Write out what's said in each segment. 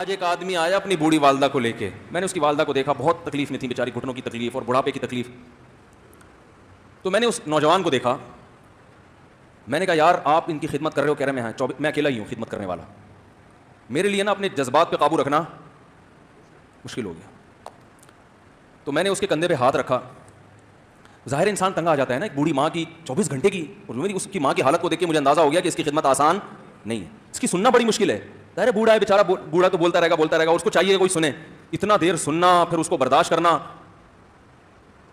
آج ایک آدمی آیا اپنی بوڑھی والدہ کو لے کے. میں نے اس کی والدہ کو دیکھا, بہت تکلیف میں تھی بیچاری, گھٹنوں کی تکلیف اور بڑھاپے کی تکلیف. تو میں نے اس نوجوان کو دیکھا, میں نے کہا یار آپ ان کی خدمت کر رہے ہو. کہہ رہے میں اکیلا ہی ہوں خدمت کرنے والا. میرے لیے نا اپنے جذبات پہ قابو رکھنا مشکل ہو گیا. تو میں نے اس کے کندھے پہ ہاتھ رکھا. ظاہر انسان تنگا آ جاتا ہے نا, ایک بوڑھی ماں کی 24 گھنٹے کی, اور اس کی ماں کی حالت کو دیکھ کے مجھے اندازہ ہو گیا کہ اس کی خدمت آسان نہیں ہے, اس کی سننا بڑی مشکل ہے. ظاہر بوڑھا ہے بیچارہ, بوڑھا تو بولتا رہے گا, اس کو چاہیے کوئی سنے. اتنا دیر سننا, پھر اس کو برداشت کرنا.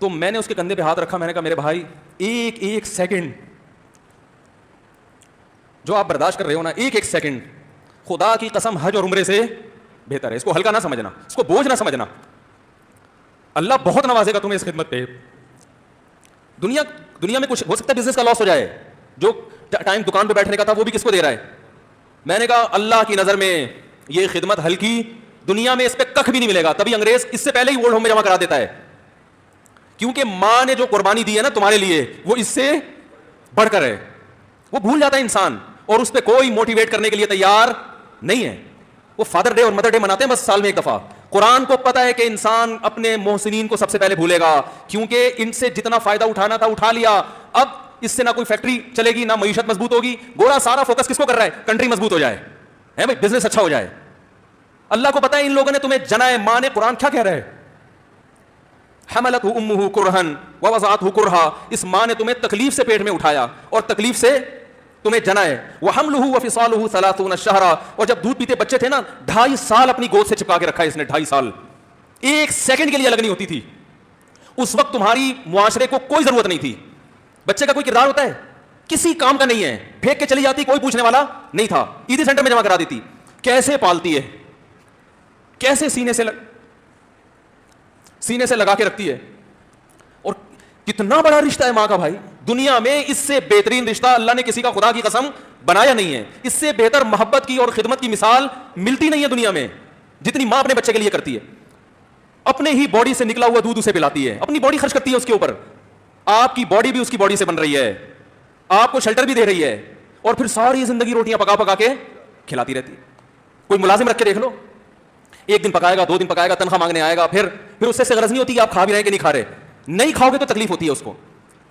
تو میں نے اس کے کندھے پہ ہاتھ رکھا, میں نے کہا میرے بھائی ایک سیکنڈ جو آپ برداشت کر رہے ہو نا, ایک سیکنڈ خدا کی قسم حج اور عمرے سے بہتر ہے. اس کو ہلکا نہ سمجھنا, اس کو بوجھ نہ سمجھنا. اللہ بہت نوازے گا تمہیں اس خدمت پہ. دنیا میں کچھ ہو سکتا ہے بزنس کا لاس ہو جائے, جو ٹائم دکان پہ بیٹھنے کا تھا وہ بھی کس کو دے رہا ہے. میں نے کہا اللہ کی نظر میں یہ خدمت ہلکی, دنیا میں اس پہ ککھ بھی نہیں ملے گا. تبھی انگریز اس سے پہلے ہی اولڈ ہوم میں جمع کرا دیتا ہے, کیونکہ ماں نے جو قربانی دی ہے نا تمہارے لیے وہ اس سے بڑھ کر ہے. وہ بھول جاتا ہے انسان, اور اس پہ کوئی موٹیویٹ کرنے کے لیے تیار نہیں ہے. وہ فادر ڈے اور مدر ڈے مناتے ہیں بس سال میں ایک دفعہ. قرآن کو پتا ہے کہ انسان اپنے محسنین کو سب سے پہلے بھولے گا, کیونکہ ان سے جتنا فائدہ اٹھانا تھا اٹھا لیا. اب اس سے نہ کوئی فیکٹری چلے گی, نہ معیشت مضبوط ہوگی. گورا سارا فوکس کس کو کر رہا ہے, کنٹری مضبوط ہو جائے, ہے بھائی, بزنس اچھا ہو جائے. اللہ کو پتا ہے ان لوگوں نے تمہیں جنا ہے. ماں نے, قرآن کیا کہہ رہا ہے, حملتہ امہ کرہن ووضعتہ کرہا, اس ماں نے تمہیں تکلیف سے پیٹ میں اٹھایا اور تکلیف سے تمہیں جنا ہے. وحملہ وفصالہ 30 شہرا, اور جب دودھ پیتے بچے تھے نا 2.5 سال اپنی گود سے چپکا کے رکھا ہے اس نے. 2.5 سال, ایک سیکنڈ کے لیے الگ نہیں ہوتی تھی. اس وقت تمہاری معاشرے کو کوئی ضرورت نہیں تھی. بچے کا کوئی کردار ہوتا ہے, کسی کام کا نہیں ہے, پھینک کے چلی جاتی, کوئی پوچھنے والا نہیں تھا, عیدی سینٹر میں جمع کرا دیتی. کیسے پالتی ہے, کیسے سینے سے لگا کے رکھتی ہے, اور کتنا بڑا رشتہ ہے ماں کا بھائی. دنیا میں اس سے بہترین رشتہ اللہ نے کسی کا خدا کی قسم بنایا نہیں ہے. اس سے بہتر محبت کی اور خدمت کی مثال ملتی نہیں ہے دنیا میں, جتنی ماں اپنے بچے کے لیے کرتی ہے. اپنے ہی باڈی سے نکلا ہوا دودھ اسے پلاتی ہے, اپنی باڈی خرچ کرتی ہے اس کے اوپر. آپ کی باڈی بھی اس کی باڈی سے بن رہی ہے, آپ کو شیلٹر بھی دے رہی ہے, اور پھر ساری زندگی روٹیاں پکا پکا کے کھلاتی رہتی ہے. کوئی ملازم رکھ کے دیکھ لو, 1 دن پکائے گا, 2 دن پکائے گا, تنخواہ مانگنے آئے گا, پھر اس سے غرض نہیں ہوتی کہ آپ کھا بھی رہے ہیں کہ نہیں کھا رہے. نہیں کھاؤ گے تو تکلیف ہوتی ہے اس کو.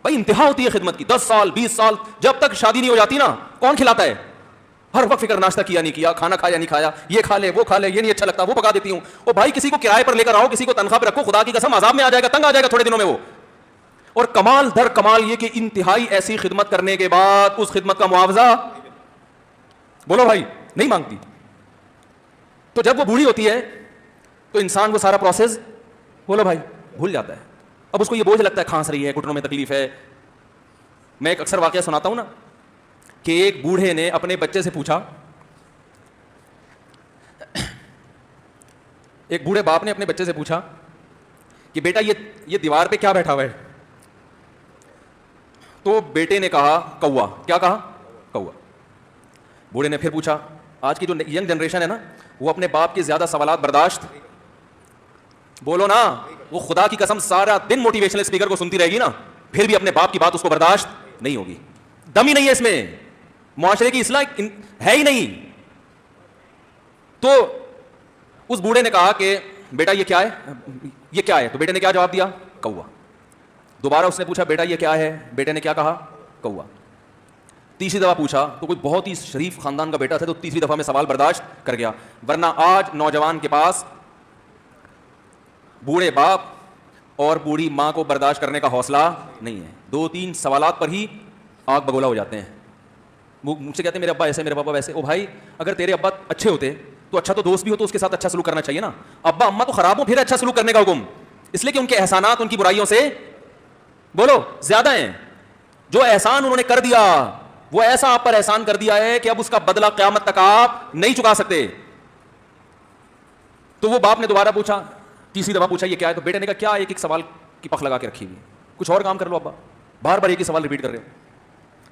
بھائی انتہا ہوتی ہے خدمت کی, 10 سال 20 سال, جب تک شادی نہیں ہو جاتی نا کون کھلاتا ہے. ہر وقت فکر, ناشتہ کیا نہیں کیا, کھانا کھایا نہیں کھایا, یہ کھا لے وہ کھا لے, یہ نہیں اچھا لگتا وہ پکا دیتی ہوں. اور بھائی کسی کو کرائے پر لے کر آؤ, کسی کو تنخواہ پہ رکھو, خدا کی قسم عذاب میں آ جائے گا, تنگ آ جائے گا تھوڑے دنوں میں وہ. اور کمال در کمال یہ کہ انتہائی ایسی خدمت کرنے کے بعد اس خدمت کا معاوضہ بولو بھائی نہیں مانگتی. تو جب وہ بوڑھی ہوتی ہے تو انسان وہ سارا پروسیس بولو بھائی بھول جاتا ہے. اب اس کو یہ بوجھ لگتا ہے, کھانس رہی ہے, گھٹنوں میں تکلیف ہے. میں ایک اکثر واقعہ سناتا ہوں نا, کہ ایک بوڑھے نے اپنے بچے سے پوچھا, ایک بوڑھے باپ نے اپنے بچے سے پوچھا کہ بیٹا یہ دیوار پہ کیا بیٹھا ہوا ہے. تو بیٹے نے کہا کوا. کیا کہا, کوا. بوڑھے نے پھر پوچھا, آج کی جو ینگ جنریشن ہے نا وہ اپنے باپ کے زیادہ سوالات برداشت, بولو نا, وہ خدا کی قسم سارا دن موٹیویشنل اسپیکر کو سنتی رہے گی نا, پھر بھی اپنے باپ کی بات اس کو برداشت نہیں ہوگی. دم ہی نہیں ہے اس میں, معاشرے کی اصلاح ہے ہی نہیں. تو اس بوڑھے نے کہا کہ بیٹا یہ کیا ہے, تو بیٹے نے کیا جواب دیا, کوا. دوبارہ اس نے پوچھا بیٹا یہ کیا ہے, بیٹے نے کیا کہا, کوا. تیسری دفعہ پوچھا تو کوئی بہت ہی شریف خاندان کا بیٹا تھا, تو تیسری دفعہ میں سوال برداشت کر گیا. ورنہ آج نوجوان کے پاس بوڑھے باپ اور بوڑھی ماں کو برداشت کرنے کا حوصلہ نہیں ہے. 2-3 سوالات پر ہی آگ بگولا ہو جاتے ہیں. مجھ سے کہتے ہیں میرے ابا ایسے, میرے پاپا ویسے. او بھائی اگر تیرے ابا اچھے ہوتے تو اچھا تو دوست بھی ہو تو اس کے ساتھ اچھا سلوک کرنا چاہیے نا. ابا اما تو خراب ہو پھر اچھا سلوک کرنے کا حکم, اس لیے کہ ان کے احسانات ان کی برائیوں سے بولو زیادہ ہیں. جو احسان انہوں نے کر دیا وہ ایسا آپ پر احسان کر دیا ہے کہ اب اس کا بدلہ قیامت تک آپ نہیں چکا سکتے. تو وہ باپ نے دوبارہ پوچھا, تیسری دفعہ پوچھا یہ کیا ہے, تو بیٹے نے کہا کیا ایک سوال کی پخ لگا کے رکھی ہوئی, کچھ اور کام کر لو ابا, بار بار ایک ہی سوال ریپیٹ کر رہے ہو.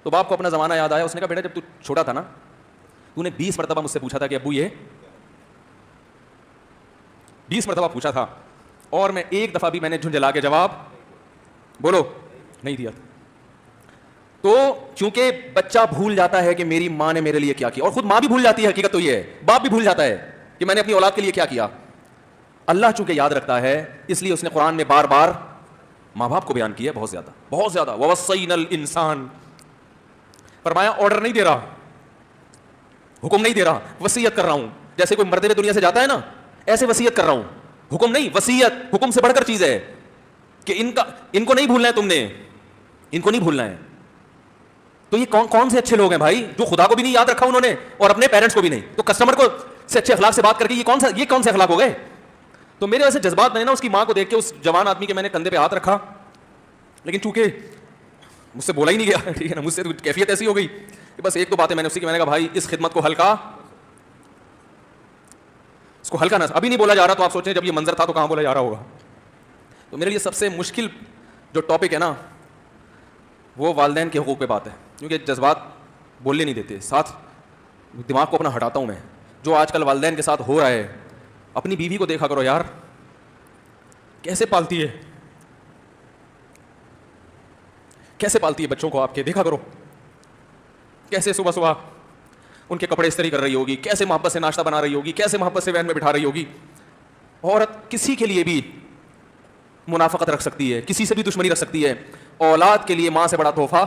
تو باپ کو اپنا زمانہ یاد آیا, اس نے کہا بیٹا جب تو چھوٹا تھا نا تو نے 20 مرتبہ مجھ سے پوچھا تھا کہ ابو یہ 20 مرتبہ پوچھا تھا, اور میں ایک دفعہ بھی میں نے جھنجھلا کے جواب بولو نہیں دیا. تو چونکہ بچہ بھول جاتا ہے کہ میری ماں نے میرے لیے کیا کیا, اور خود ماں بھی بھول جاتی ہے, حقیقت تو یہ ہے باپ بھی بھول جاتا ہے. کہ میں نے اپنی اولاد کے لیے کیا کیا. اللہ چونکہ یاد رکھتا ہے اس لیے اس نے قرآن میں بار بار ماں باپ کو بیان کیا ہے, بہت زیادہ بہت زیادہ. وَوَصَّيْنَا الْإِنسَانَ, فرمایا آرڈر نہیں دے رہا, حکم نہیں دے رہا, وصیت کر رہا ہوں. جیسے کوئی مرتے ہوئے دنیا سے جاتا ہے نا, ایسے وصیت کر رہا ہوں, حکم نہیں, وصیت. حکم سے بڑھ کر چیز ہے کہ ان کو نہیں بھولنا ہے, تم نے ان کو نہیں بھولنا ہے. تو یہ کون سے اچھے لوگ ہیں بھائی, جو خدا کو بھی نہیں یاد رکھا انہوں نے اور اپنے پیرنٹس کو بھی نہیں. تو کسٹمر کو سے اچھے اخلاق سے بات کر کے یہ کون سے اخلاق ہو گئے. تو میرے ویسے جذبات بنے نا اس کی ماں کو دیکھ کے, اس جوان آدمی کے میں نے کندھے پہ ہاتھ رکھا, لیکن چونکہ مجھ سے بولا ہی نہیں گیا, ٹھیک ہے نا, مجھ سے کیفیت ایسی ہو گئی کہ بس ایک دو باتیں میں نے اسی کی, میں نے کہا بھائی اس خدمت کو ہلکا, اس کو ہلکا نہ, ابھی نہیں بولا جا رہا. تو آپ سوچیں جب یہ منظر تھا تو کہاں بولا جا رہا ہوگا. تو میرے لیے سب سے مشکل جو ٹاپک ہے نا وہ والدین کے حقوق پہ بات ہے, کیونکہ جذبات بولنے نہیں دیتے, ساتھ دماغ کو اپنا ہٹاتا ہوں میں. جو آج کل والدین کے ساتھ ہو رہا ہے, اپنی بیوی کو دیکھا کرو یار, کیسے پالتی ہے, کیسے پالتی ہے بچوں کو آپ کے, دیکھا کرو کیسے صبح صبح ان کے کپڑے استری کر رہی ہوگی, کیسے محبت سے ناشتہ بنا رہی ہوگی, کیسے محبت سے وین میں بٹھا رہی ہوگی. عورت کسی کے لیے بھی منافقت رکھ سکتی ہے, کسی سے بھی دشمنی رکھ سکتی ہے. اولاد کے لیے ماں سے بڑا تحفہ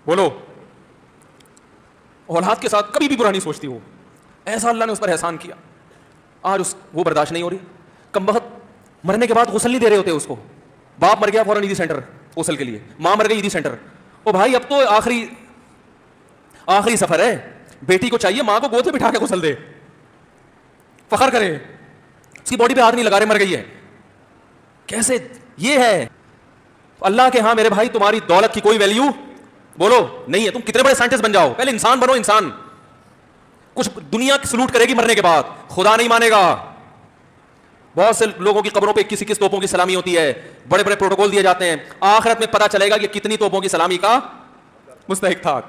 بولو, اولاد کے ساتھ کبھی بھی برا نہیں سوچتی ہو. ایسا اللہ نے اس پر احسان کیا, آج وہ برداشت نہیں ہو رہی. کم وقت مرنے کے بعد غسل نہیں دے رہے ہوتے اس کو. باپ مر گیا فوراً ایدی سینٹر غسل کے لیے, ماں مر گئی ایدی سینٹر. او بھائی اب تو آخری سفر ہے, بیٹی کو چاہیے ماں کو گود میں بٹھا کے غسل دے, فخر کرے, اس کی باڈی پہ ہاتھ نہیں لگا رہے, مر گئی ہے. کیسے یہ ہے اللہ کے ہاں میرے بھائی, تمہاری دولت کی کوئی ویلیو بولو نہیں ہے. تم کتنے بڑے سائنٹسٹ بن جاؤ, پہلے انسان بنو. انسان کچھ دنیا سلوٹ کرے گی مرنے کے بعد, خدا نہیں مانے گا. بہت سے لوگوں کی قبروں پہ 21 توپوں کی سلامی ہوتی ہے, بڑے بڑے پروٹوکول دیے جاتے ہیں. آخرت میں پتہ چلے گا کہ کتنی توپوں کی سلامی کا مستحق تھا.